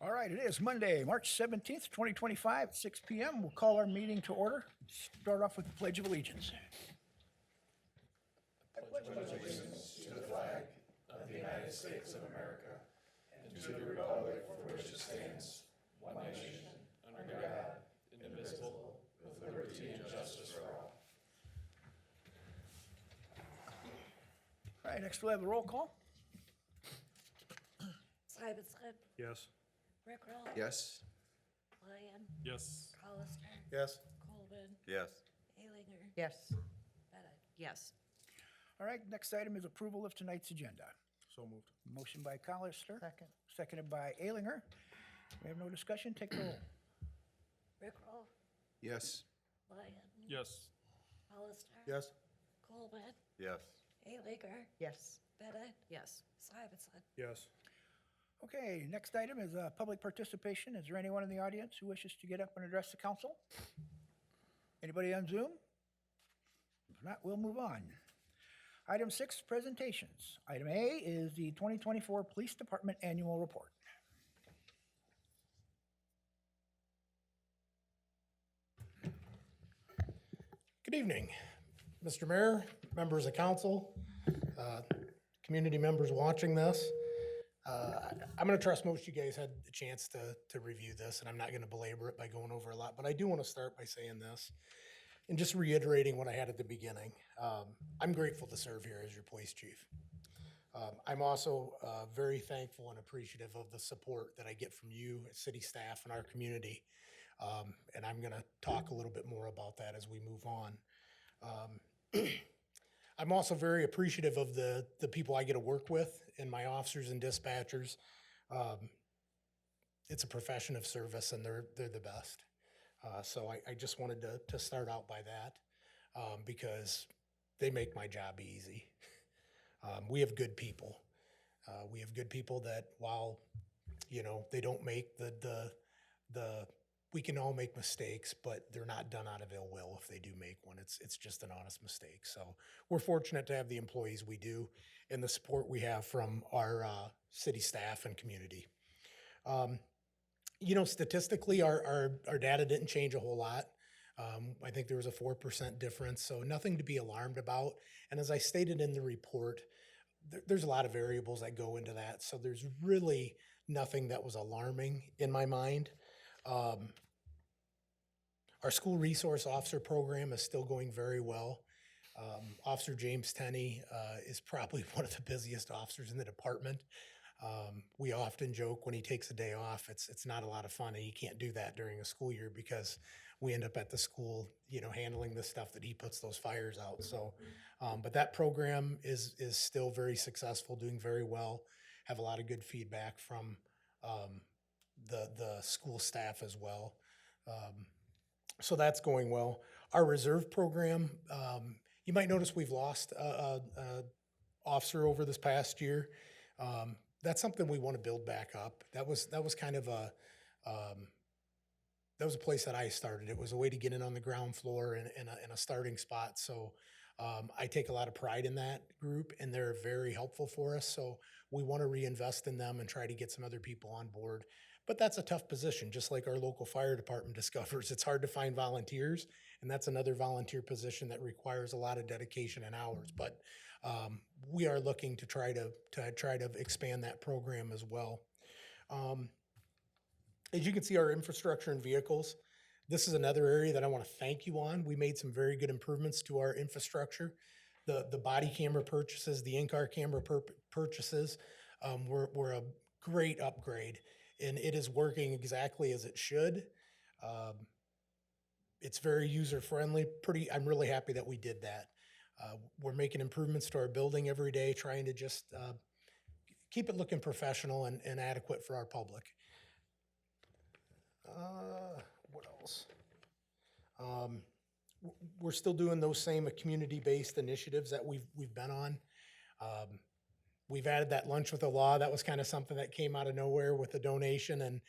All right, it is Monday, March 17th, 2025, at 6 p.m. We'll call our meeting to order. Start off with the Pledge of Allegiance. All right, next we'll have the roll call. Stuyvesant, Yes. Rickrell. Yes. Lyon, Yes. Hollister, Yes. Colvin, Yes. Alinger, Yes. Bennett. Yes. All right, next item is approval of tonight's agenda. So moved. Motion by Collister, Second. seconded by Alinger. We have no discussion, take the roll. Rickrell, Yes. Lyon, Yes. Hollister. Yes. Colvin, Yes. Alinger, Yes. Bennett, Yes. Stuyvesant. Yes. Okay, next item is public participation. Is there anyone in the audience who wishes to get up and address the council? Anybody on Zoom? If not, we'll move on. Item 6, presentations. Item A is the 2024 Police Department Annual Report. Good evening, Mr. Mayor, members of council, community members watching this. I'm going to trust most of you guys had a chance to review this, and I'm not going to belabor it by going over a lot, but I do want to start by saying this and just reiterating what I had at the beginning. I'm grateful to serve here as your police chief. I'm also very thankful and appreciative of the support that I get from you, city staff, and our community. And I'm going to talk a little bit more about that as we move on. I'm also very appreciative of the people I get to work with and my officers and dispatchers. It's a profession of service, and they're the best. So I just wanted to start out by that because they make my job easy. We have good people. We have good people that while, they don't make the we can all make mistakes, but they're not done out of ill will if they do make one. It's just an honest mistake. So we're fortunate to have the employees we do and the support we have from our city staff and community. Statistically, our data didn't change a whole lot. I think there was a 4% difference, so nothing to be alarmed about. And as I stated in the report, there's a lot of variables that go into that, so there's really nothing that was alarming in my mind. Our school resource officer program is still going very well. Officer James Tenney is probably one of the busiest officers in the department. We often joke when he takes a day off, it's not a lot of fun, and he can't do that during a school year because we end up at the school, handling the stuff that he puts those fires out. So, but that program is still very successful, doing very well. Have a lot of good feedback from the school staff as well. So that's going well. Our reserve program, you might notice we've lost a officer over this past year. That's something we want to build back up. That was kind of a place that I started. It was a way to get in on the ground floor in a starting spot. So I take a lot of pride in that group, and they're very helpful for us. So we want to reinvest in them and try to get some other people on board. But that's a tough position, just like our local fire department discovers. It's hard to find volunteers, and that's another volunteer position that requires a lot of dedication and hours. But we are looking to try to expand that program as well. As you can see, our infrastructure and vehicles, this is another area that I want to thank you on. We made some very good improvements to our infrastructure. The body camera purchases, the in-car camera purchases were a great upgrade, and it is working exactly as it should. It's very user-friendly. I'm really happy that we did that. We're making improvements to our building every day, trying to just keep it looking professional and adequate for our public. What else? We're still doing those same community-based initiatives that we've been on. We've added that lunch with the law. That was kind of something that came out of nowhere with a donation, and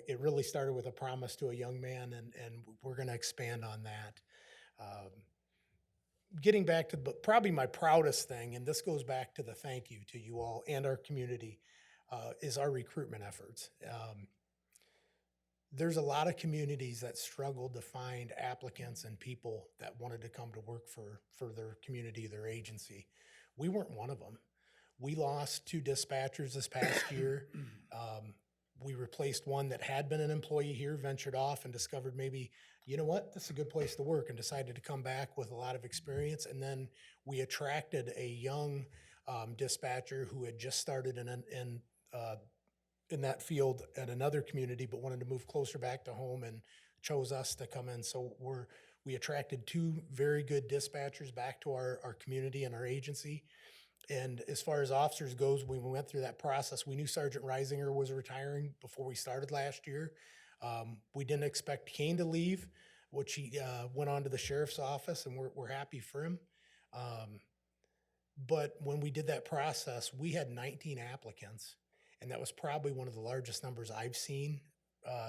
it really started with a promise to a young man, and we're going to expand on that. Getting back to probably my proudest thing, and this goes back to the thank you to you all and our community, is our recruitment efforts. there's a lot of communities that struggled to find applicants and people that wanted to come to work for their community, their agency. We weren't one of them. We lost 2 dispatchers this past year. We replaced one that had been an employee here, ventured off and discovered maybe, you know what, this is a good place to work, and decided to come back with a lot of experience. And then we attracted a young dispatcher who had just started in that field at another community, but wanted to move closer back to home and chose us to come in. So we attracted 2 very good dispatchers back to our community and our agency. And as far as officers goes, when we went through that process, we knew Sergeant Reisinger was retiring before we started last year. We didn't expect Kane to leave, which he went on to the sheriff's office, and we're happy for him. But when we did that process, we had 19 applicants, and that was probably one of the largest numbers I've seen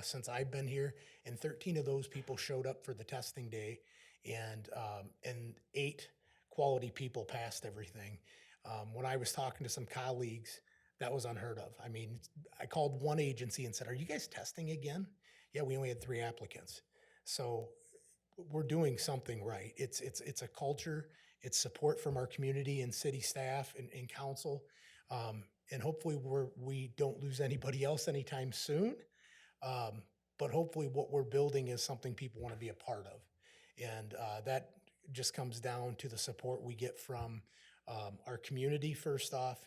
since I've been here. And 13 of those people showed up for the testing day, and 8 quality people passed everything. When I was talking to some colleagues, that was unheard of. I mean, I called one agency and said, "Are you guys testing again?" Yeah, we only had 3 applicants. So we're doing something right. It's a culture, it's support from our community and city staff and council. And hopefully we don't lose anybody else anytime soon. But hopefully what we're building is something people want to be a part of. And that just comes down to the support we get from our community, first off,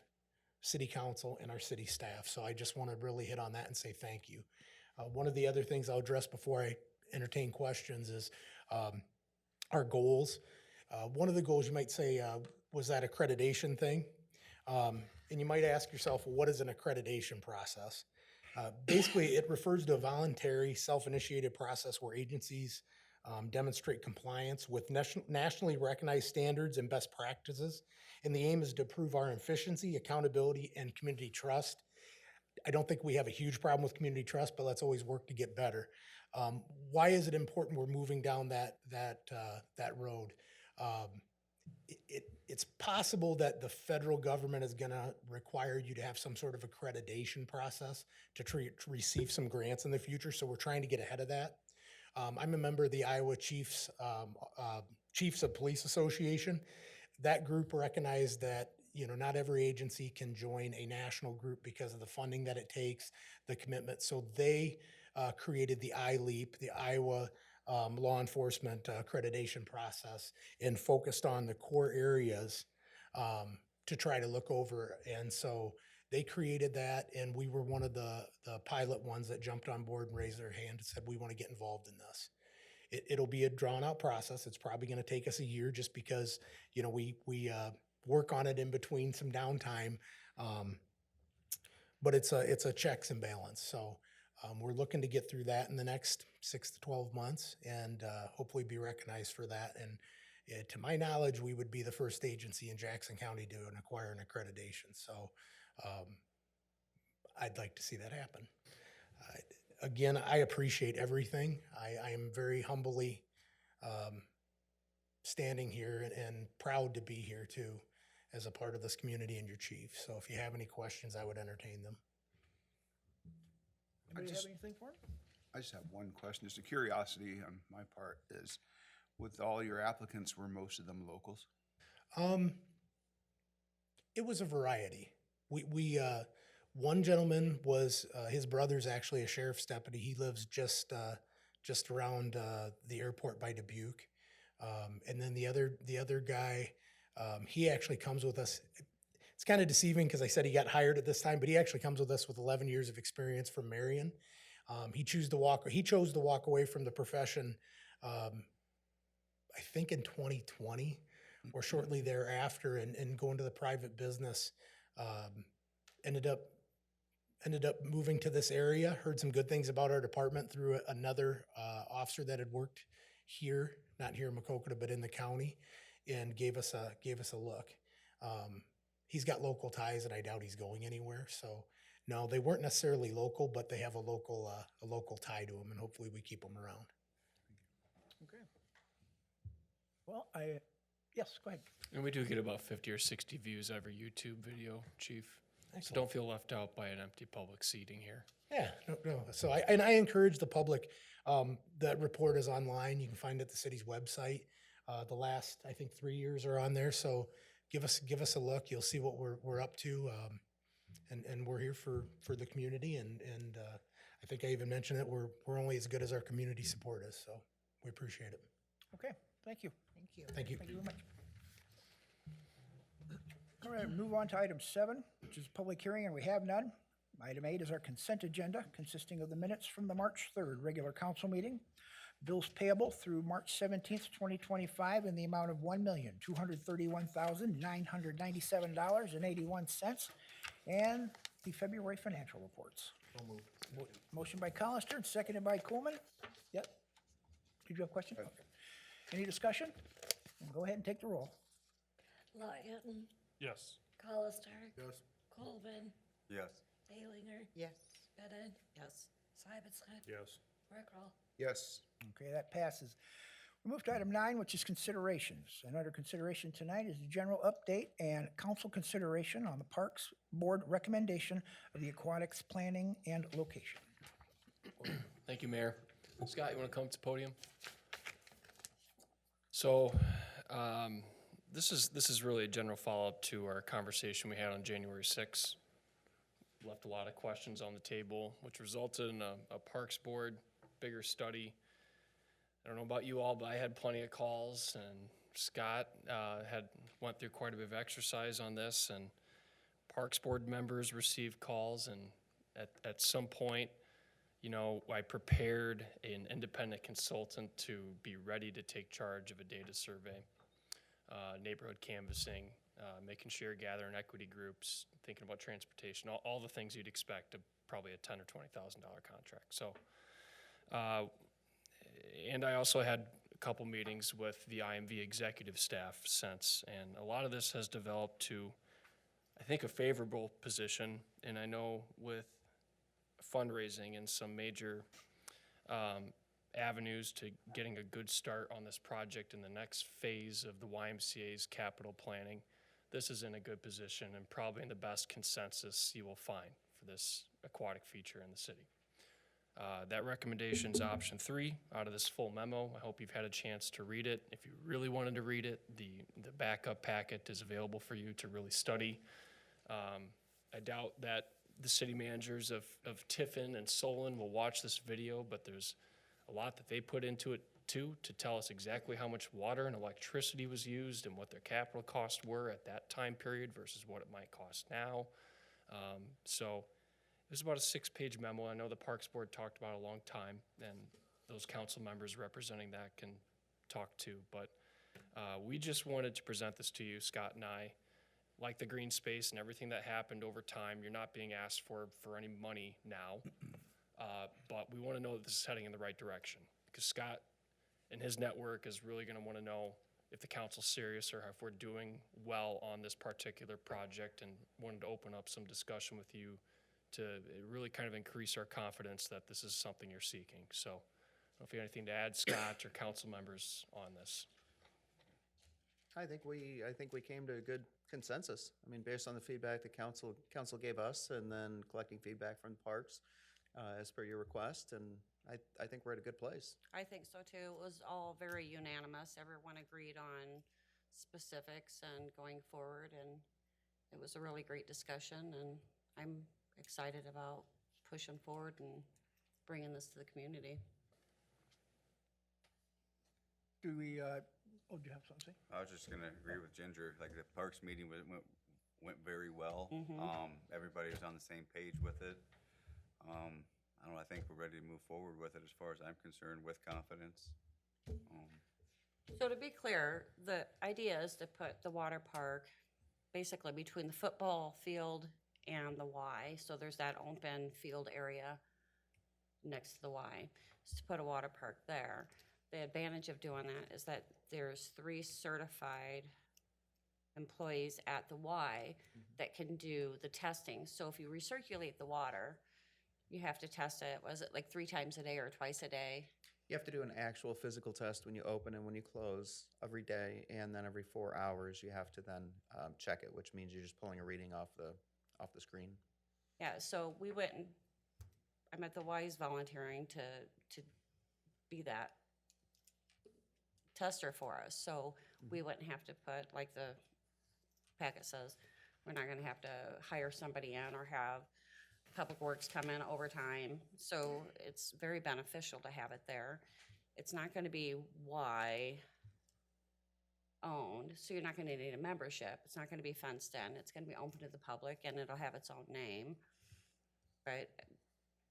city council, and our city staff. So I just want to really hit on that and say thank you. One of the other things I'll address before I entertain questions is our goals. One of the goals you might say was that accreditation thing. And you might ask yourself, well, what is an accreditation process? Basically, it refers to a voluntary, self-initiated process where agencies demonstrate compliance with nationally recognized standards and best practices. And the aim is to improve our efficiency, accountability, and community trust. I don't think we have a huge problem with community trust, but let's always work to get better. Why is it important we're moving down that road? It's possible that the federal government is going to require you to have some sort of accreditation process to receive some grants in the future, so we're trying to get ahead of that. I'm a member of the Iowa Chiefs of Police Association. That group recognized that, you know, not every agency can join a national group because of the funding that it takes, the commitment. So they created the ILEAP, the Iowa Law Enforcement Accreditation Process, and focused on the core areas to try to look over. And so they created that, and we were one of the pilot ones that jumped on board and raised their hand and said, we want to get involved in this. It'll be a drawn out process. It's probably going to take us a year just because, you know, we work on it in between some downtime. But it's a checks and balance. So we're looking to get through that in the next 6 to 12 months and hopefully be recognized for that. And to my knowledge, we would be the first agency in Jackson County to acquire an accreditation. So I'd like to see that happen. Again, I appreciate everything. I am very humbly standing here and proud to be here too as a part of this community and your chief. So if you have any questions, I would entertain them. Anybody have anything for him? I just have one question. Just a curiosity on my part is, with all your applicants, were most of them locals? It was a variety. We one gentleman was his brother's actually a sheriff's deputy. He lives just around the airport by Dubuque, and then the other guy, he actually comes with us. It's kind of deceiving because I said he got hired at this time, but he actually comes with us with 11 years of experience from Marion. He chose to walk away from the profession, I think in 2020 or shortly thereafter, and go into the private business. Ended up moving to this area, heard some good things about our department through another officer that had worked here, not here in Maquoketa, but in the county, and gave us a look. He's got local ties, and I doubt he's going anywhere. So no, they weren't necessarily local, but they have a local tie to them, and hopefully we keep them around. Okay. Well, yes, go ahead. And we do get about 50 or 60 views every YouTube video, Chief. So don't feel left out by an empty public seating here. Yeah, no. So I encourage the public, that report is online. You can find it at the city's website. The last, I think, 3 years are on there. So give us a look. You'll see what we're up to. And we're here for the community. And I think I even mentioned that we're only as good as our community support is. So we appreciate it. Okay, thank you. Thank you. Thank you very much. All right, move on to item 7, which is public hearing, and we have none. Item 8 is our consent agenda, consisting of the minutes from the March 3rd regular council meeting, bills payable through March 17th, 2025, in the amount of $1,231,997.81, and the February financial reports. Motion by Colister and seconded by Coolman. Yep. Did you have a question? Okay. Any discussion? Go ahead and take the roll. Lyon, Yes. Colister. Yes. Colvin, Yes. Alinger, Yes. Bennett, Yes. Simonson, Yes. Rickrell. Yes. Okay, that passes. We move to item 9, which is considerations. And under consideration tonight is the general update and council consideration on the Parks Board recommendation of the Aquatics planning and location. Thank you, Mayor. Scott, you want to come to the podium? So, this is really a general follow-up to our conversation we had on January 6th. Left a lot of questions on the table, which resulted in a Parks Board bigger study. I don't know about you all, but I had plenty of calls, and Scott went through quite a bit of exercise on this, and Parks Board members received calls, and at some point, I prepared an independent consultant to be ready to take charge of a data survey, neighborhood canvassing, making sure you're gathering equity groups, thinking about transportation, all the things you'd expect of probably a $10,000 or $20,000 contract. So, and I also had a couple meetings with the IMV executive staff since, and a lot of this has developed to, I think, a favorable position. And I know with fundraising and some major avenues to getting a good start on this project in the next phase of the YMCA's capital planning, this is in a good position and probably in the best consensus you will find for this aquatic feature in the city. That recommendation is option 3 out of this full memo. I hope you've had a chance to read it. If you really wanted to read it, the backup packet is available for you to really study. I doubt that the city managers of Tiffin and Solon will watch this video, but there's a lot that they put into it too, to tell us exactly how much water and electricity was used and what their capital costs were at that time period versus what it might cost now. So it was about a 6-page memo. I know the Parks Board talked about it a long time, and those council members representing that can talk too. But we just wanted to present this to you, Scott and I. Like the green space and everything that happened over time, you're not being asked for any money now, but we want to know that this is heading in the right direction, because Scott and his network is really going to want to know if the council's serious or if we're doing well on this particular project, and wanted to open up some discussion with you to really kind of increase our confidence that this is something you're seeking. So I don't know if you have anything to add, Scott, or council members on this. I think we came to a good consensus. I mean, based on the feedback the council gave us, and then collecting feedback from the parks, as per your request, and I think we're at a good place. I think so too. It was all very unanimous. Everyone agreed on specifics and going forward, and it was a really great discussion, and I'm excited about pushing forward and bringing this to the community. Do we, do you have something to say? I was just gonna agree with Ginger, like the Parks meeting went very well. Everybody was on the same page with it. I don't know, I think we're ready to move forward with it as far as I'm concerned, with confidence. So to be clear, the idea is to put the water park basically between the football field and the Y. So there's that open field area next to the Y, is to put a water park there. The advantage of doing that is that there's 3 certified employees at the Y that can do the testing. So if you recirculate the water, you have to test it, was it like 3 times a day or twice a day? You have to do an actual physical test when you open and when you close every day, and then every 4 hours you have to then check it, which means you're just pulling a reading off off the screen. Yeah, so we went and, I met the Y's volunteering to be that tester for us, so we wouldn't have to put, like the packet says, we're not gonna have to hire somebody in or have Public Works come in overtime, so it's very beneficial to have it there. It's not gonna be Y owned, so you're not gonna need a membership, it's not gonna be fenced in, it's gonna be open to the public, and it'll have its own name, right?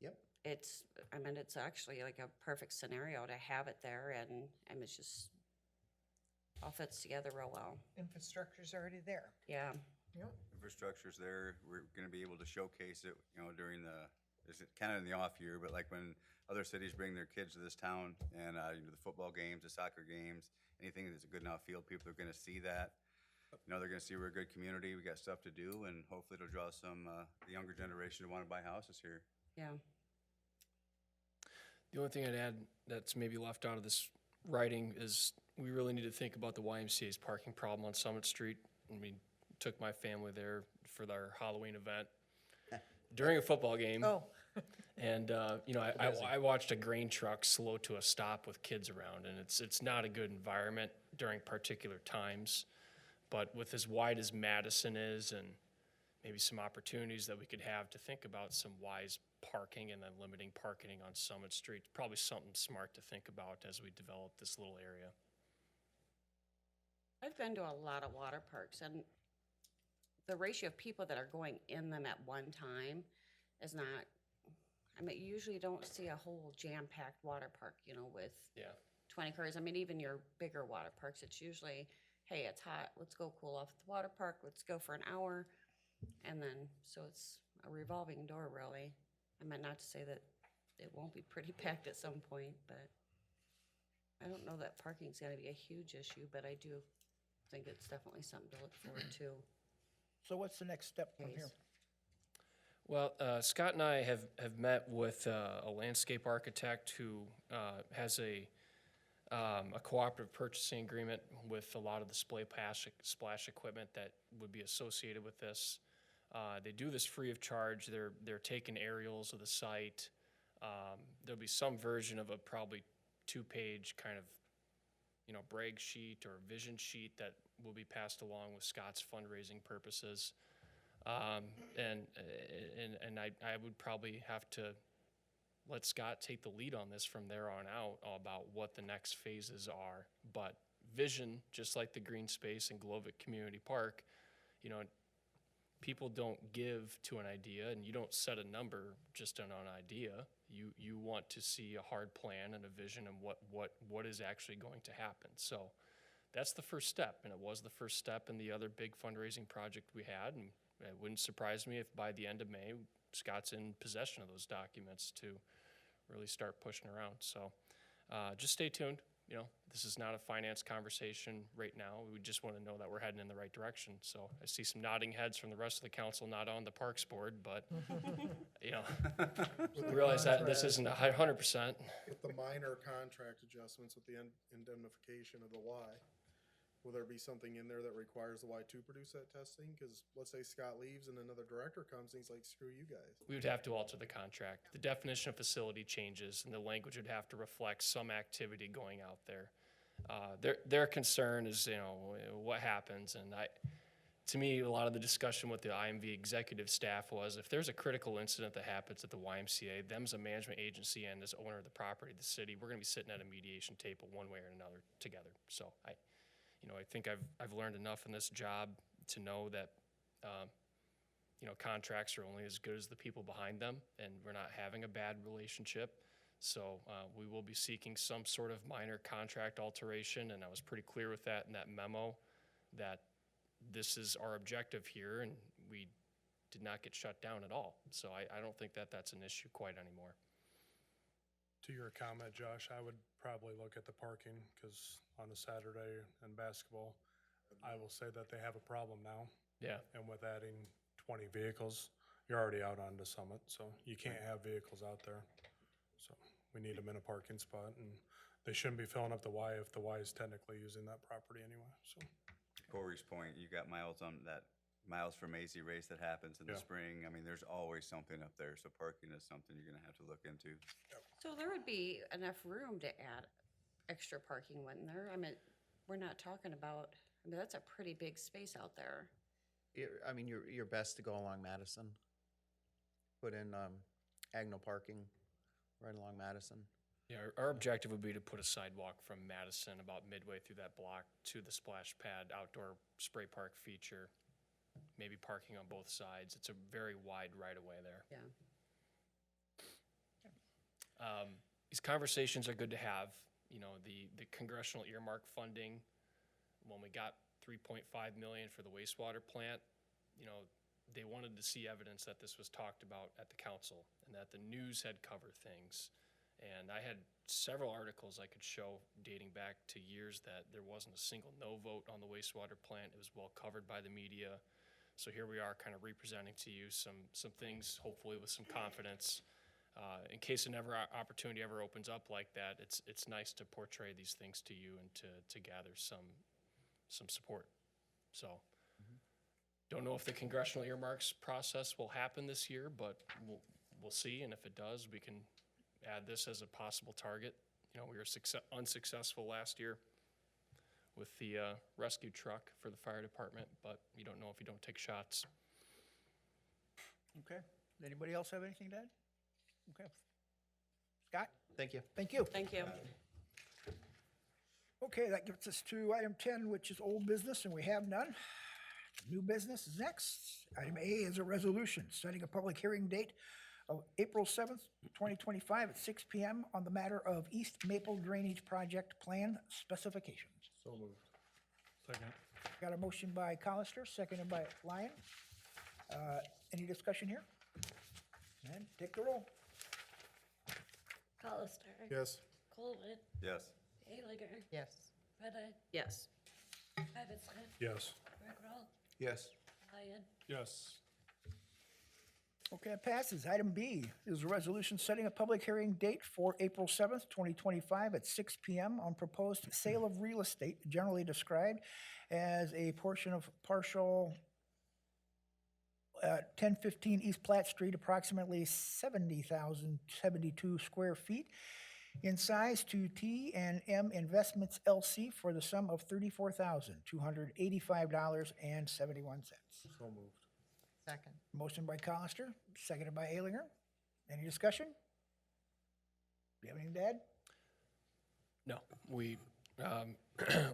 Yep. It's, I mean, it's actually like a perfect scenario to have it there, and it's just all fits together real well. Infrastructure's already there. Yeah, Yep. Infrastructure's there. We're gonna be able to showcase it, you know, during is it kind of in the off year, but like when other cities bring their kids to this town and, you know, the football games, the soccer games, anything that's a good enough field, people are gonna see that. You know, they're gonna see we're a good community, we got stuff to do, and hopefully it'll draw some, the younger generation to wanna buy houses here. yeah. The only thing I'd add that's maybe left out of this writing is we really need to think about the YMCA's parking problem on Summit Street. We took my family there for their Halloween event during a football game. Oh, And, you know, I watched a grain truck slow to a stop with kids around, and it's not a good environment during particular times. But with as wide as Madison is, and maybe some opportunities that we could have to think about some wise parking and then limiting parking on Summit Street, probably something smart to think about as we develop this little area. I've been to a lot of water parks, and the ratio of people that are going in them at one time is not, I mean, you usually don't see a whole jam-packed water park, you know, with Yeah. 20 cars. I mean, even your bigger water parks, it's usually, hey, it's hot, let's go cool off at the water park, let's go for an hour. And then, so it's a revolving door, really. I meant not to say that it won't be pretty packed at some point, but I don't know that parking's gonna be a huge issue, but I do think it's definitely something to look forward to. So what's the next step from here? Yes. Well, Scott and I have met with a landscape architect who has a cooperative purchasing agreement with a lot of the splash equipment that would be associated with this. They do this free of charge. They're taking aerials of the site. There'll be some version of a probably 2-page kind of, you know, brag sheet or vision sheet that will be passed along with Scott's fundraising purposes. And I would probably have to let Scott take the lead on this from there on out about what the next phases are. But vision, just like the green space and Glovic Community Park, you know, people don't give to an idea, and you don't set a number just on an idea. You want to see a hard plan and a vision and what is actually going to happen. So that's the first step, and it was the first step in the other big fundraising project we had, and it wouldn't surprise me if by the end of May, Scott's in possession of those documents to really start pushing around. So just stay tuned. You know, this is not a finance conversation right now. We just want to know that we're heading in the right direction. So I see some nodding heads from the rest of the council, not on the Parks Board, but, you know, we realize that this isn't 100%. With the minor contract adjustments with the indemnification of the Y, will there be something in there that requires the Y to produce that testing? Because let's say Scott leaves and another director comes and he's like, screw you guys. We would have to alter the contract. The definition of facility changes, and the language would have to reflect some activity going out there. Their concern is, you know, what happens, and to me, a lot of the discussion with the IMV executive staff was, if there's a critical incident that happens at the YMCA, them as a management agency and as owner of the property, the city, we're gonna be sitting at a mediation table one way or another together. So I think I've learned enough in this job to know that, you know, contracts are only as good as the people behind them, and we're not having a bad relationship. So we will be seeking some sort of minor contract alteration, and I was pretty clear with that in that memo, that this is our objective here, and we did not get shut down at all. So I don't think that that's an issue quite anymore. To your comment, Josh, I would probably look at the parking, because on a Saturday in basketball, I will say that they have a problem now. Yeah. And with adding 20 vehicles, you're already out onto Summit, so you can't have vehicles out there. So we need them in a parking spot, and they shouldn't be filling up the Y if the Y is technically using that property anyway, so. Corey's point, you got miles on that Miles from Macy race that happens in the spring. I mean, there's always something up there, so parking is something you're gonna have to look into. So there would be enough room to add extra parking, wouldn't there? I mean, we're not talking about, I mean, that's a pretty big space out there. I mean, your best to go along Madison. Put in, Agnell parking right along Madison. Yeah, our objective would be to put a sidewalk from Madison about midway through that block to the splash pad outdoor spray park feature, maybe parking on both sides. It's a very wide right-of-way there. Yeah. These conversations are good to have. You know, the congressional earmark funding, when we got 3.5 million for the wastewater plant, you know, they wanted to see evidence that this was talked about at the council and that the news had covered things. And I had several articles I could show dating back to years that there wasn't a single no vote on the wastewater plant. It was well covered by the media. So here we are kind of representing to you some things, hopefully with some confidence. In case an opportunity ever opens up like that, it's nice to portray these things to you and to gather some support. So don't know if the congressional earmarks process will happen this year, but we'll see. And if it does, we can add this as a possible target. You know, we were unsuccessful last year with the rescue truck for the fire department, but you don't know if you don't take shots. Okay. Anybody else have anything to add? Okay. Scott? Thank you. Thank you. Thank you. Okay, that gets us to item 10, which is old business, and we have none. New business is next. Item A is a resolution setting a public hearing date of April 7th, 2025 at 6 PM on the matter of East Maple Drainage Project Plan Specifications. So moved. Second. Got a motion by Colister, seconded by Lyon. Any discussion here? And take the roll. Colister. Yes. Coleman. Yes. Alinger. Yes. Reddick. Yes. Ibbotson. Yes. Rickroll. Yes. Lyon. Yes. Okay, it passes. Item B is a resolution setting a public hearing date for April 7th, 2025 at 6 PM on proposed sale of real estate generally described as a portion of partial 1015 East Platt Street, approximately 70,072 square feet in size to T M Investments L.C. for the sum of $34,285.71. So moved. Second. Motion by Colister, seconded by Alinger. Any discussion? Do you have anything to add? No, we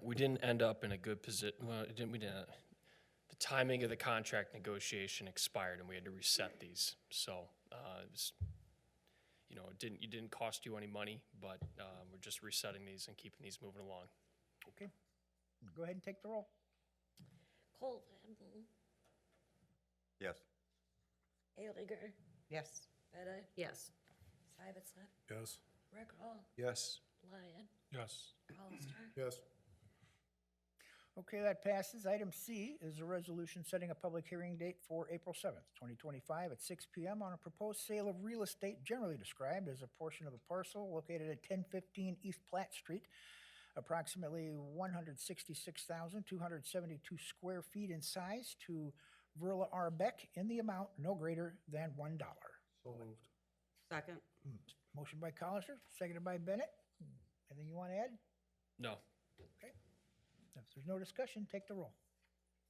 we didn't end up in a good position. Well, we didn't. The timing of the contract negotiation expired, and we had to reset these. So it was, you know, it didn't cost you any money, but we're just resetting these and keeping these moving along. Okay. Go ahead and take the roll. Coleman. Yes. Alinger. Yes. Reddick. Yes. Ibbotson. Yes. Rickroll. Yes. Lyon. Yes. Colister. Yes. Okay, that passes. Item C is a resolution setting a public hearing date for April 7th, 2025 at 6 PM on a proposed sale of real estate generally described as a portion of a parcel located at 1015 East Platt Street, approximately 166,272 square feet in size to Verla R. Beck in the amount no greater than $1. So moved. Second. Motion by Colister, seconded by Bennett. Anything you want to add? No. Okay. If there's no discussion, take the roll.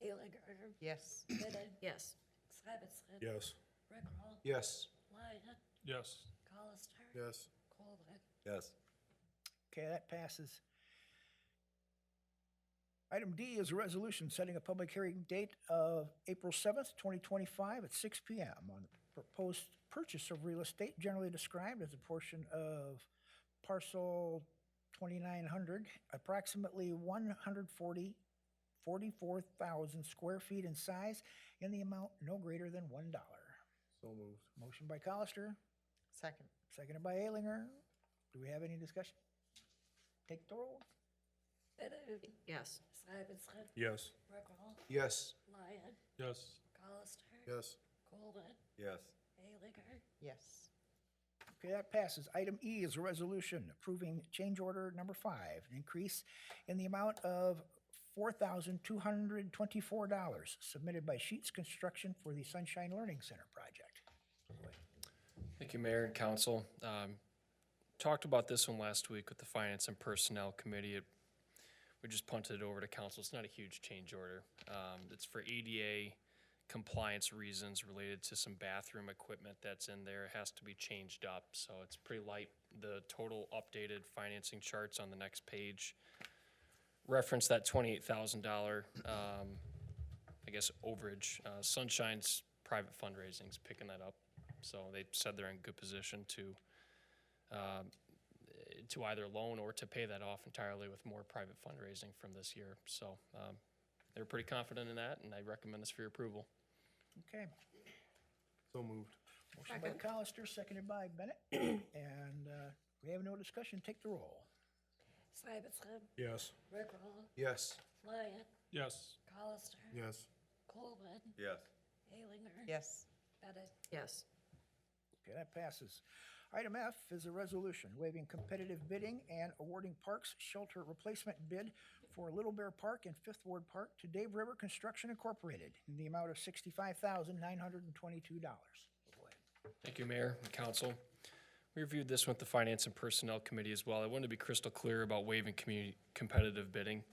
Alinger. Yes. Reddick. Yes. Ibbotson. Yes. Rickroll. Yes. Lyon. Yes. Colister. Yes. Coleman. Yes. Okay, that passes. Item D is a resolution setting a public hearing date of April 7th, 2025 at 6 PM on the proposed purchase of real estate generally described as a portion of parcel 2900, approximately 44,000 square feet in size in the amount no greater than $1. So moved. Motion by Colister, Second. seconded by Alinger. Do we have any discussion? Take the roll. Reddick. Yes. Ibbotson. Yes. Rickroll. Yes. Lyon. Yes. Colister. Yes. Coleman. Yes. Alinger. Yes. Okay, that passes. Item E is a resolution approving change order number 5, an increase in the amount of $4,224, submitted by Sheets Construction for the Sunshine Learning Center project. Thank you, Mayor and Council. Talked about this one last week with the Finance and Personnel Committee. We just punted it over to council. It's not a huge change order. It's for ADA compliance reasons related to some bathroom equipment that's in there. It has to be changed up, so it's pretty light. The total updated financing charts on the next page reference that $28,000, I guess, overage. Sunshine's private fundraising's picking that up, so they said they're in good position to either loan or to pay that off entirely with more private fundraising from this year. So they're pretty confident in that, and I recommend this for your approval. Okay. So moved. Motion by Colister, seconded by Bennett. And we have no discussion. Take the roll. Simonson, Yes. Rickroll, Yes. Lyon, Yes. Colister, Yes. Coleman, Yes. Alinger, Yes. Bennett. Yes. Okay, that passes. Item F is a resolution waiving competitive bidding and awarding Parks Shelter replacement bid for Little Bear Park and Fifth Ward Park to Dave River Construction Incorporated in the amount of $65,922. Thank you, Mayor and Council. We reviewed this with the Finance and Personnel Committee as well. I wanted to be crystal clear about waiving community competitive bidding.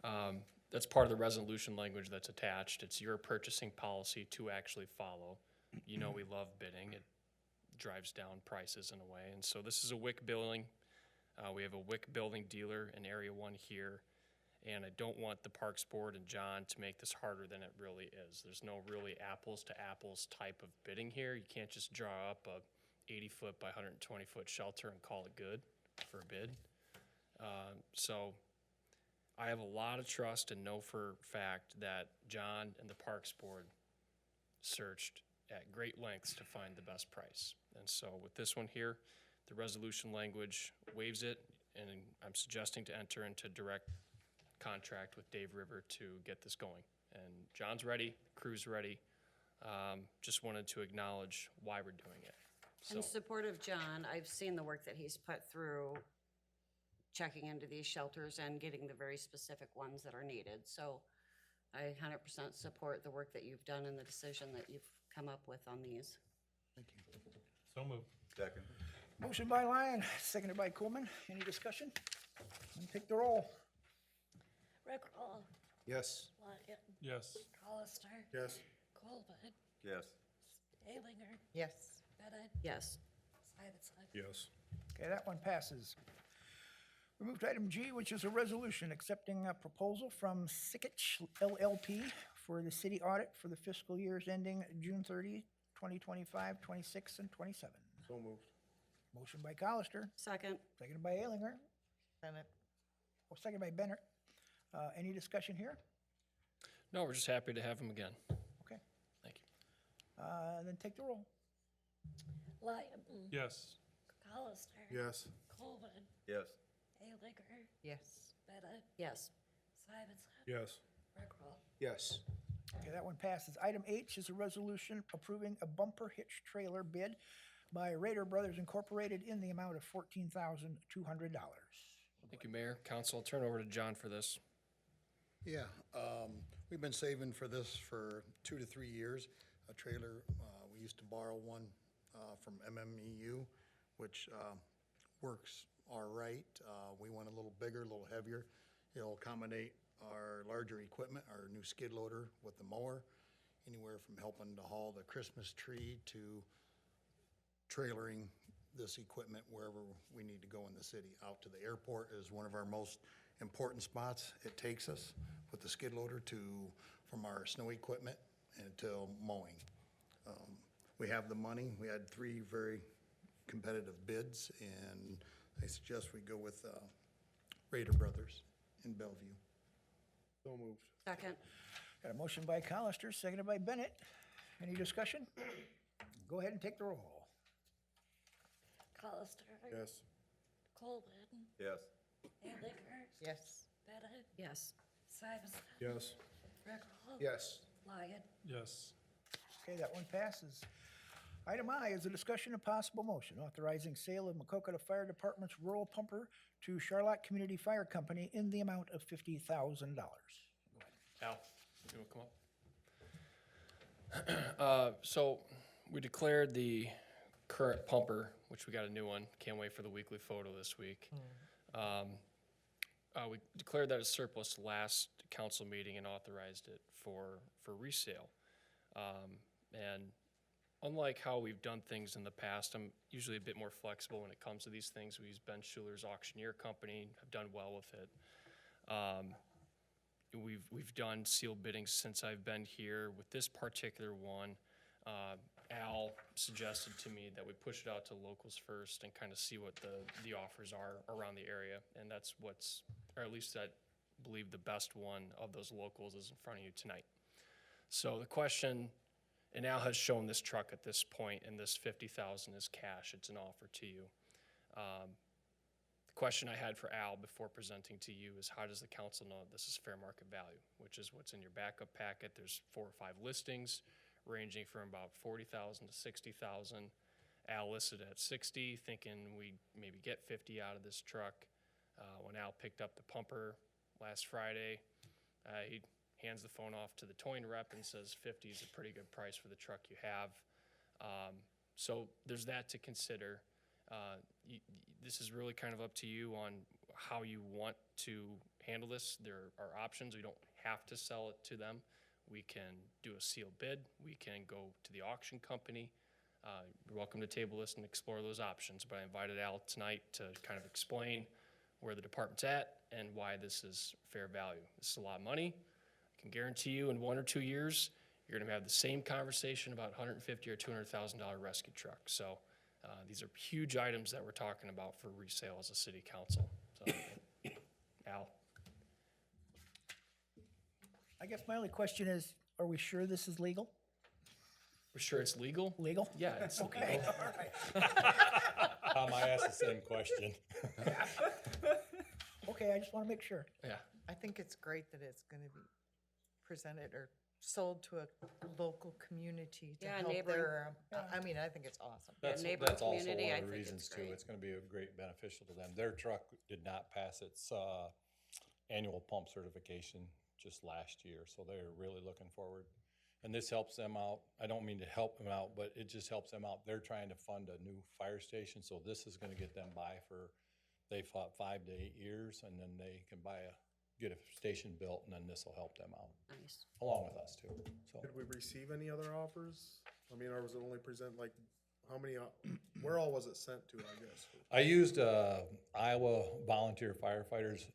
That's part of the resolution language that's attached. It's your purchasing policy to actually follow. You know we love bidding. It drives down prices in a way. And so this is a WIC billing. We have a WIC building dealer in Area 1 here. And I don't want the Parks Board and John to make this harder than it really is. There's no really apples to apples type of bidding here. You can't just draw up a 80-foot by 120-foot shelter and call it good for a bid. So I have a lot of trust and know for a fact that John and the Parks Board searched at great lengths to find the best price. And so with this one here, the resolution language waives it, and I'm suggesting to enter into direct contract with Dave River to get this going. And John's ready, crew's ready. Just wanted to acknowledge why we're doing it. In So, support of John, I've seen the work that he's put through checking into these shelters and getting the very specific ones that are needed. So I 100% support the work that you've done and the decision that you've come up with on these. Thank you. so moved. Second. Motion by Lyon, seconded by Coleman. Any discussion? And take the roll. Rickroll, Yes. Lyon, Yes. Colister, Yes. Coleman, Yes. Alinger, Yes. Bennett, Yes. Simonson. Yes. Okay, that one passes. We move to item G, which is a resolution accepting a proposal from Sikich LLP for the city audit for the fiscal years ending June 30, 2025, 26, and 27. So moved. Motion by Colister, Second. seconded by Alinger, Bennett. seconded by Bennett. Any discussion here? No, we're just happy to have him again. Okay. Thank you. Then take the roll. Lyon, Yes. Colister, Yes. Coleman, Yes. Alinger, Yes. Bennett, Yes. Simonson, Yes. Rickroll. Yes. Okay, that one passes. Item H is a resolution approving a bumper hitch trailer bid by Raider Brothers Incorporated in the amount of $14,200. Thank you, Mayor. Council, I'll turn it over to John for this. Yeah, we've been saving for this for 2 to 3 years. A trailer, we used to borrow one from MMEU, which works all right. We want a little bigger, a little heavier. It'll accommodate our larger equipment, our new skid loader with the mower, anywhere from helping to haul the Christmas tree to trailering this equipment wherever we need to go in the city. Out to the airport is one of our most important spots. It takes us with the skid loader from our snow equipment until mowing. We have the money. We had 3 very competitive bids, and I suggest we go with Raider Brothers in Bellevue. So moved. Second. Got a motion by Colister, seconded by Bennett. Any discussion? Go ahead and take the roll. Colister, Yes. Coleman, Yes. Alinger, Yes. Bennett, Yes. Simonson, Yes. Rickroll. Yes. Lyon. Yes. Okay, that one passes. Item I is a discussion of possible motion authorizing sale of Maquoketa Fire Department's rural pumper to Charlotte Community Fire Company in the amount of $50,000. Al, you want to come up? So we declared the current pumper, which we got a new one. Can't wait for the weekly photo this week. We declared that as surplus last council meeting and authorized it for resale. And unlike how we've done things in the past, I'm usually a bit more flexible when it comes to these things. We use Ben Schuler's auctioneer company, have done well with it. We've done sealed bidding since I've been here. With this particular one, Al suggested to me that we push it out to locals first and kind of see what the offers are around the area. And that's or at least I believe the best one of those locals is in front of you tonight. So the question, and Al has shown this truck at this point, and this $50,000 is cash. It's an offer to you. The question I had for Al before presenting to you is, how does the council know this is fair market value, which is what's in your backup packet. There's 4 or 5 listings ranging from about $40,000 to $60,000. Al listed at 60, thinking we'd maybe get 50 out of this truck. When Al picked up the pumper last Friday, he hands the phone off to the towing rep and says 50 is a pretty good price for the truck you have. So there's that to consider. This is really kind of up to you on how you want to handle this. There are options. We don't have to sell it to them. We can do a sealed bid. We can go to the auction company. You're welcome to table this and explore those options, but I invited Al tonight to kind of explain where the department's at and why this is fair value. This is a lot of money. I can guarantee you in 1 or 2 years, you're gonna have the same conversation about $150,000 or $200,000 rescue truck. So these are huge items that we're talking about for resale as a city council. So, Al. I guess my only question is, are we sure this is legal? We're sure it's legal? Legal? Yeah, it's Okay, legal. all right. I asked the same question. Okay, I just want to make sure. Yeah. I think it's great that it's gonna be presented or sold to a local community to Yeah, help neighboring. their, I mean, I think it's awesome. neighboring That's also community, one I of the think it's reasons too. great. It's gonna be a great beneficial to them. Their truck did not pass its annual pump certification just last year, so they're really looking forward. And this helps them out. I don't mean to help them out, but it just helps them out. They're trying to fund a new fire station, so this is gonna get them by for, they fought 5 to 8 years, and then they can get a station built, and then this will help them out, Nice. along with us too, so. Did we receive any other offers? I mean, or was it only like, how many, where all was it sent to, I guess? I used Iowa Volunteer Firefighters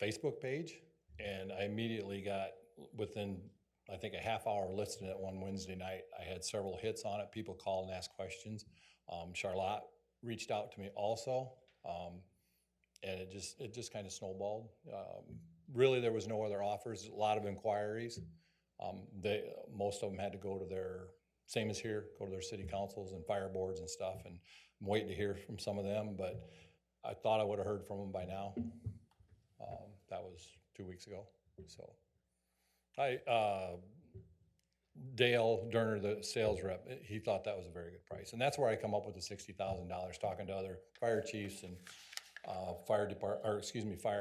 Facebook page, and I immediately got, within, I think, a half hour listing it one Wednesday night, I had several hits on it. People called and asked questions. Charlotte reached out to me also, and it just kind of snowballed. Really, there was no other offers, a lot of inquiries. Most of them had to go to their, same as here, go to their city councils and fire boards and stuff, and I'm waiting to hear from some of them, but I thought I would have heard from them by now. That was 2 weeks ago, so. Dale Durner, the sales rep, he thought that was a very good price, and that's where I come up with the $60,000, talking to other fire chiefs and fire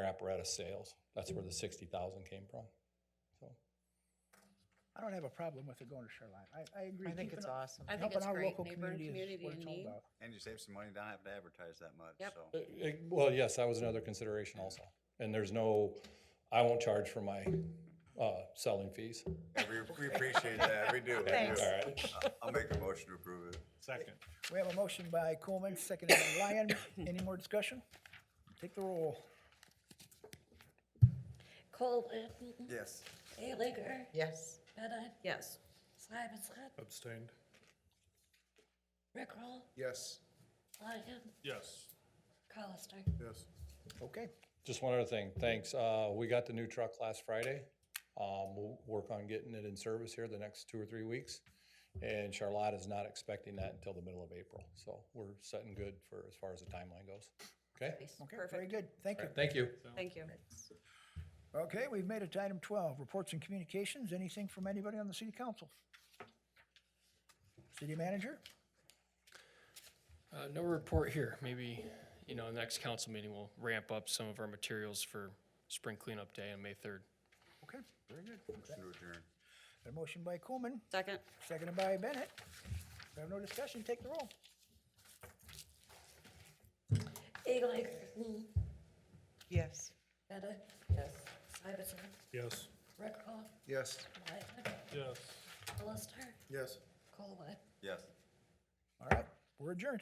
apparatus sales. That's where the 60,000 came from, so. I don't have a problem with it going to Charlotte. I agree. I think Keeping it's it- awesome. I think Helping it's our great. local Neighboring community is community what in it's all need. about. And you save some money, don't have to advertise that much, Yep. so. Well, yes, that was another consideration also, and I won't charge for my selling fees. Yeah, we appreciate that, we do. Thanks. All right. I'll make a motion to approve it. Second. We have a motion by Coolman, seconded by Lyon. Any more discussion? Take the roll. Colvin. Yes. Aliger. Yes. Bennett. Yes. Simonson. Abstained. Rickroll. Yes. Lyon. Yes. Colister. Yes. Okay. Just one other thing, thanks. We got the new truck last Friday. We'll work on getting it in service here the next 2 or 3 weeks. And Charlotte is not expecting that until the middle of April. So we're setting good for as far as the timeline goes. Okay? Nice. Okay, very Perfect. good. Thank you. Thank you. Thank you. Okay, we've made it to item 12, reports and communications. Anything from anybody on the city council? City manager? No report here. Maybe, next council meeting, we'll ramp up some of our materials for spring cleanup day on May 3rd. Okay, very good. Motion to adjourn. A motion by Coolman, Second? seconded by Bennett. If we have no discussion, take the roll. Eagliger. Yes. Bennett. Yes. Simonson. Yes. Rickroff. Yes. Wyman. Yes. Hollister. Yes. Colwell. Yes. All right, we're adjourned.